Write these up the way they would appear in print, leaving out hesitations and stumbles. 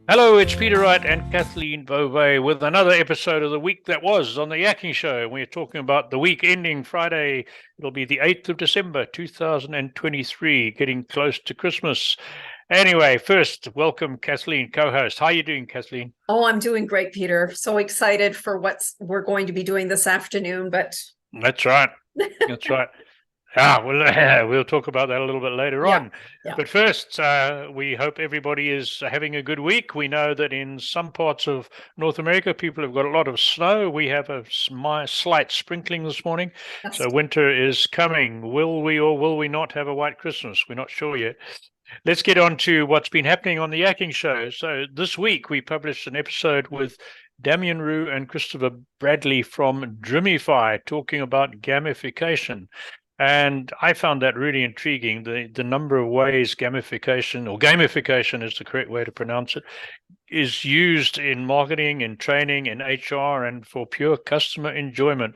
Hello, it's Peter Wright and Kathleen Beauvais with another episode of the week that was on the Yakking Show. We're talking about the week ending Friday. It'll be the 8th of December, 2023, getting close to Christmas. Anyway, first, welcome Kathleen, co-host. How are you doing, Kathleen? Oh, I'm doing great, Peter. So excited for what we're going to be doing this afternoon, but That's right. That's right. We'll talk about that a little bit later yeah, on. yeah. But first, we hope everybody is having a good week. We know that in some parts of North America, people have got a lot of snow. We have a slight sprinkling this morning. That's So winter is coming. Will we or will we not have a white Christmas? We're not sure yet. Let's get on to what's been happening on the Yakking Show. So this week, we published an episode with Damien, Roux, and Christopher Bradley from Drimify talking about gamification. And I found that really intriguing, the number of ways gamification, or gamification is the correct way to pronounce it, is used in marketing, in training, in HR, and for pure customer enjoyment.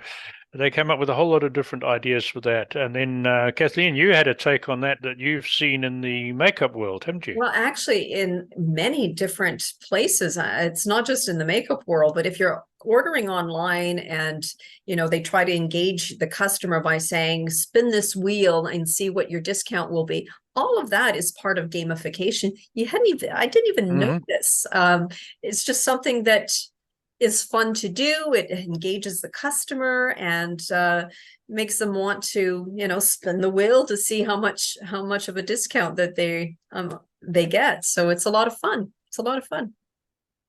They came up with a whole lot of different ideas for that. And then, Kathleen, you had a take on that you've seen in the makeup world, haven't you? Well, actually, in many different places. It's not just in the makeup world, but if you're ordering online and they try to engage the customer by saying, spin this wheel and see what your discount will be. All of that is part of gamification. I didn't even know this. It's just something that is fun to do. It engages the customer and makes them want to, spin the wheel to see how much of a discount that they get. So it's a lot of fun. It's a lot of fun.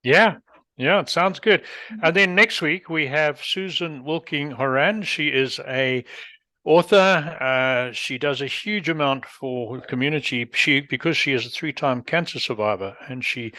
Yeah, yeah, it sounds good. And then next week we have Susan Wilking Horan. She is a author. She does a huge amount for the community. Because she is a three-time cancer survivor, and she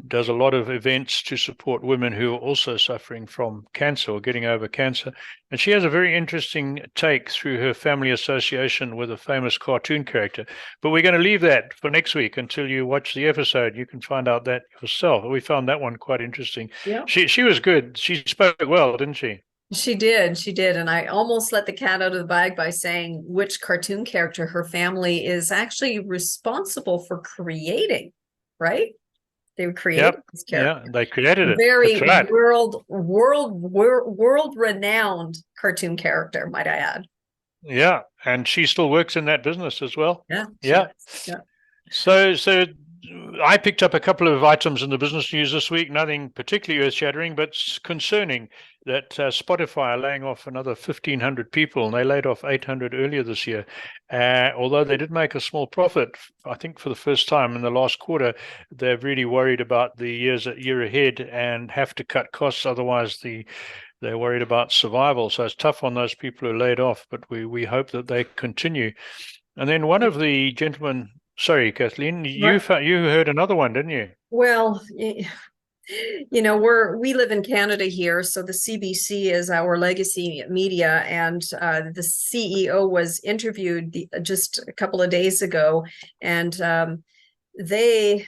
does a lot of events to support women who are also suffering from cancer or getting over cancer. And she has a very interesting take through her family association with a famous cartoon character. But we're going to leave that for next week until you watch the episode. You can find out that yourself. We found that one quite interesting. Yeah. She was good. She spoke well, didn't she? She did. And I almost let the cat out of the bag by saying which cartoon character her family is actually responsible for creating, right? They created this character. Yeah, they created it. Very That's right. world renowned cartoon character, might I add. Yeah, and she still works in that business as well. Yeah. Yeah. Yeah. So I picked up a couple of items in the business news this week, nothing particularly earth-shattering, but concerning that Spotify are laying off another 1,500 people, and they laid off 800 earlier this year. Although they did make a small profit, I think for the first time in the last quarter, they're really worried about the year ahead and have to cut costs. Otherwise, they're worried about survival. So it's tough on those people who are laid off, but we hope that they continue. And then one of the gentlemen, sorry, Kathleen, you heard another one, didn't you? Well, we live in Canada here, so the CBC is our legacy media, and the CEO was interviewed just a couple of days ago, and they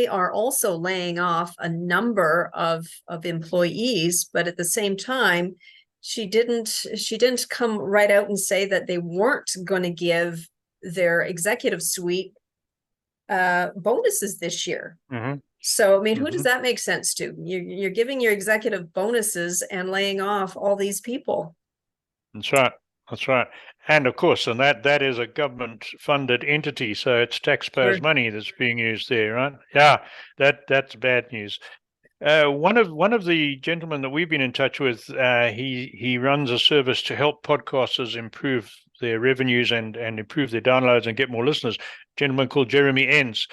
are also laying off a number of employees, but at the same time, she didn't come right out and say that they weren't going to give their executive suite bonuses this year. So, I mean, who does that make sense to? You're giving your executive bonuses and laying off all these people. That's right. That's right. And of course, and that is a government-funded entity, so it's taxpayers' money that's being used there, right? Yeah, that's bad news. One of the gentlemen that we've been in touch with, he runs a service to help podcasters improve their revenues and improve their downloads and get more listeners. A gentleman called Jeremy Enns.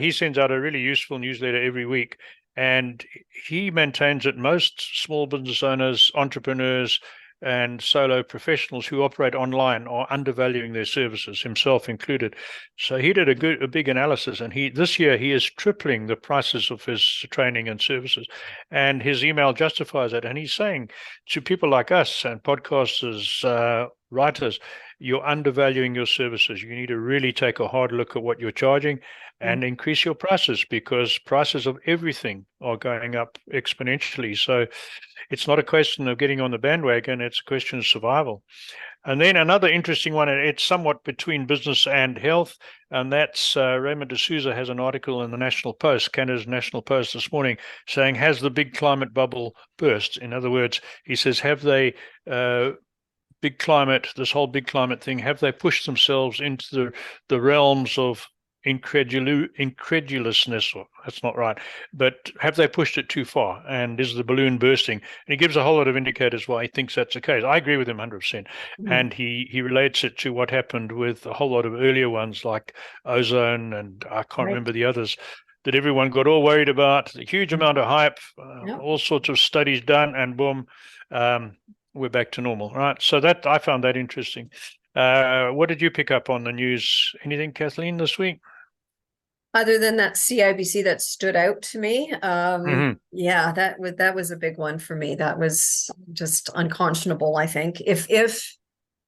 He sends out a really useful newsletter every week, and he maintains that most small business owners, entrepreneurs, and solo professionals who operate online are undervaluing their services, himself included. So he did a big analysis, and this year he is tripling the prices of his training and services, and his email justifies it. And he's saying to people like us and podcasters writers, you're undervaluing your services. You need to really take a hard look at what you're charging and increase your prices, because prices of everything are going up exponentially. So it's not a question of getting on the bandwagon, it's a question of survival. And then another interesting one, it's somewhat between business and health, and that's Raymond D'Souza has an article in the National Post, Canada's National Post this morning, saying, has the big climate bubble burst? In other words, he says, have they, big climate, this whole big climate thing, have they pushed themselves into the realms of incredulousness, or that's not right, but have they pushed it too far, and is the balloon bursting? And he gives a whole lot of indicators why he thinks that's the case. I agree with him 100%. And he relates it to what happened with a whole lot of earlier ones like ozone, and I can't remember the others, that everyone got all worried about, a huge amount of hype, all sorts of studies done, and boom, we're back to normal, right? So that, I found that interesting. What did you pick up on the news? Anything, Kathleen, this week? Other than that CIBC that stood out to me, yeah, that was a big one for me. That was just unconscionable. I think if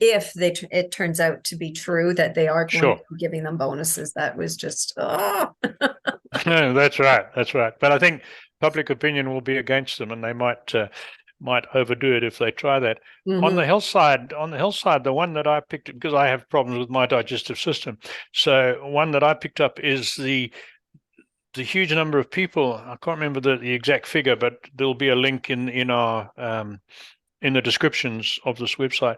it turns out to be true that they are going to be giving them bonuses, that was just That's right. But I think public opinion will be against them, and they might overdo it if they try that. On the health side, the one that I picked up, because I have problems with my digestive system, so one that I picked up is the huge number of people. I can't remember the exact figure, but there'll be a link in our in the descriptions of this website.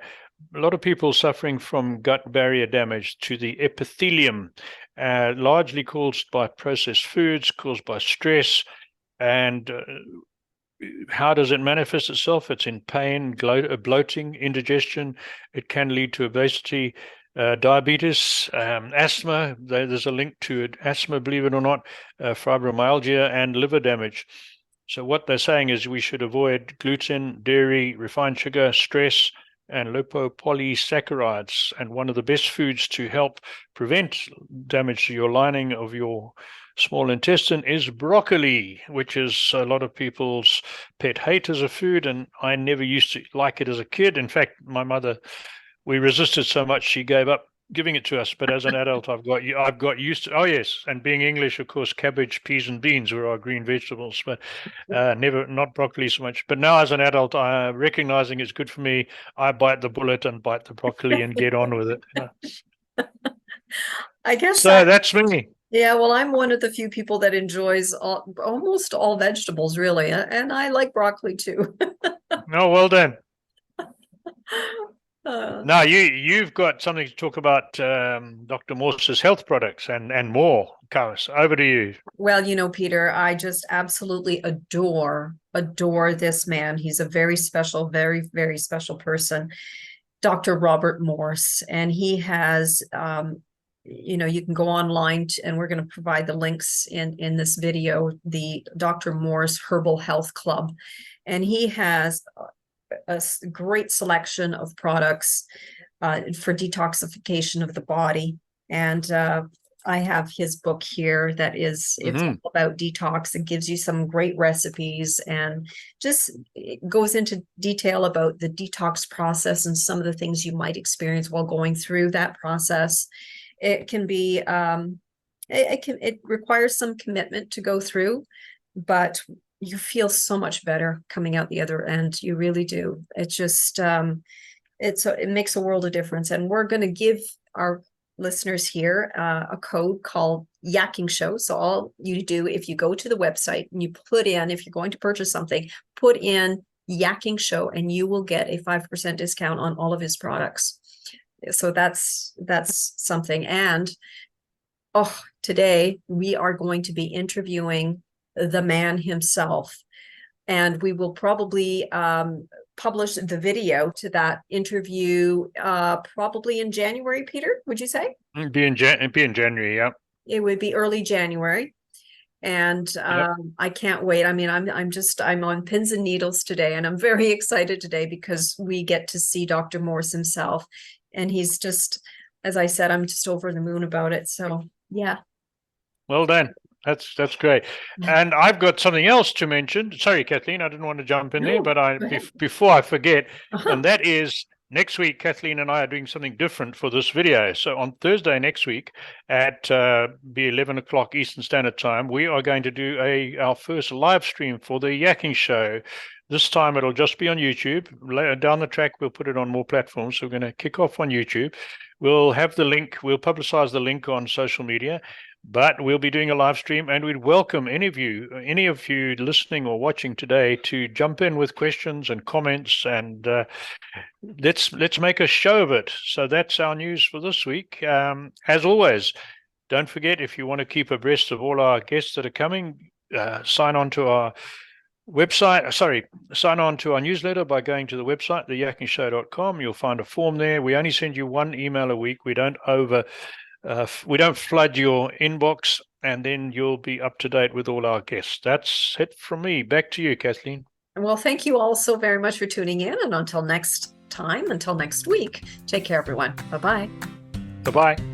A lot of people suffering from gut barrier damage to the epithelium, largely caused by processed foods, caused by stress, and how does it manifest itself? It's in pain, bloating, indigestion. It can lead to obesity, diabetes, asthma. There's a link to it, asthma, believe it or not, fibromyalgia, and liver damage. So what they're saying is we should avoid gluten, dairy, refined sugar, stress, and lipopolysaccharides. And one of the best foods to help prevent damage to your lining of your small intestine is broccoli, which is a lot of people's pet hate as a food, and I never used to like it as a kid. In fact, my mother, we resisted so much she gave up giving it to us. But as an adult, I've got used to. Oh yes, and being English, of course, cabbage, peas, and beans were our green vegetables, but never, not broccoli so much. But now, as an adult, recognizing it's good for me, I bite the bullet and bite the broccoli and get on with it. I guess so. That's me. Yeah, well, I'm one of the few people that enjoys almost all vegetables, really, and I like broccoli too. No, well done. Now you've got something to talk about, Dr. Morse's health products and more. Karis, over to you. Well, Peter, I just absolutely adore this man. He's a very special, very, very special person, Dr. Robert Morse, and he has you can go online and we're going to provide the links in this video, the Dr. Morse Herbal Health Club. And he has a great selection of products for detoxification of the body. And I have his book here that it's all about detox. It gives you some great recipes and just goes into detail about the detox process and some of the things you might experience while going through that process. It can be, it requires some commitment to go through, but you feel so much better coming out the other end. You really do. It's just, it makes a world of difference. And we're going to give our listeners here a code called Yakking Show. So all you do, if you go to the website and you put in, if you're going to purchase something, put in Yakking Show and you will get a 5% discount on all of his products. So that's something. And today we are going to be interviewing the man himself, and we will probably publish the video to that interview probably in January. Peter, would you say? It'd be in January, yeah. It would be early January. And I can't wait. I mean, I'm on pins and needles today, and I'm very excited today because we get to see Dr. Morse himself. And he's just, as I said, I'm just over the moon about it. So, yeah. Well done. That's great. And I've got something else to mention. Sorry, Kathleen, I didn't want to jump in there, but before I forget, and that is next week, Kathleen and I are doing something different for this video. So on Thursday next week at be 11 o'clock Eastern Standard Time, we are going to do our first live stream for the Yakking Show. This time it'll just be on YouTube. Later down the track, we'll put it on more platforms. So we're going to kick off on YouTube. We'll have the link. We'll publicize the link on social media. But we'll be doing a live stream, and we'd welcome any of you listening or watching today to jump in with questions and comments, and let's make a show of it. So that's our news for this week. As always, don't forget, if you want to keep abreast of all our guests that are coming, sign on to our website. Sign on to our newsletter by going to the website, theyakkingshow.com. You'll find a form there. We only send you one email a week. We don't flood your inbox, and then you'll be up to date with all our guests. That's it from me. Back to you, Kathleen. Well, thank you all so very much for tuning in. And until next time, until next week, take care, everyone. Bye-bye. Bye-bye.